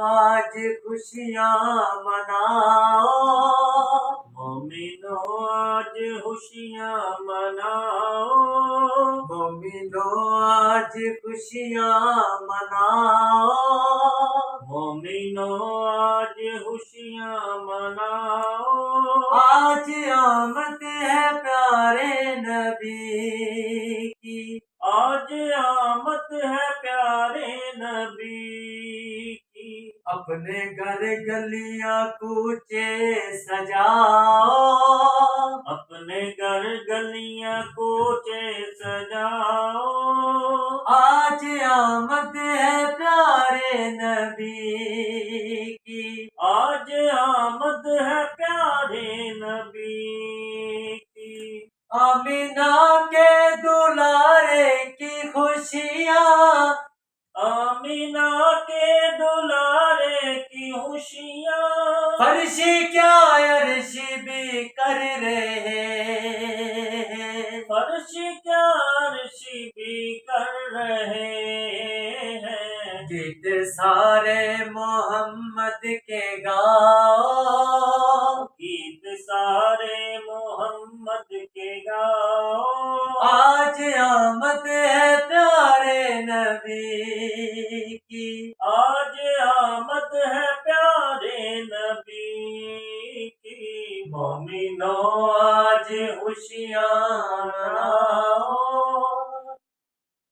آج خوشیاں مناؤ، مومنو آج خوشیاں مناؤ، مومنو آج خوشیاں مناؤ، مومنو آج خوشیاں مناؤ، آج آمد ہے پیارے نبی کی، آج آمد ہے پیارے نبی کی، اپنے گھر گلیاں کوچے سجاؤ، اپنے گھر گلیاں کوچے سجاؤ، آج آمد ہے پیارے نبی کی، آج آمد ہے پیارے نبی کی، آمینہ کے دلارے کی خوشیاں، آمینہ کے دلارے کی خوشیاں، فرش کیا عرش بھی کر رہے ہیں، فرش کیا عرش بھی کر رہے ہیں، گیت سارے محمد کے گاؤ، گیت سارے محمد کے گاؤ، آج آمد ہے پیارے نبی کی، آج آمد ہے پیارے نبی کی، مومنو آج خوشی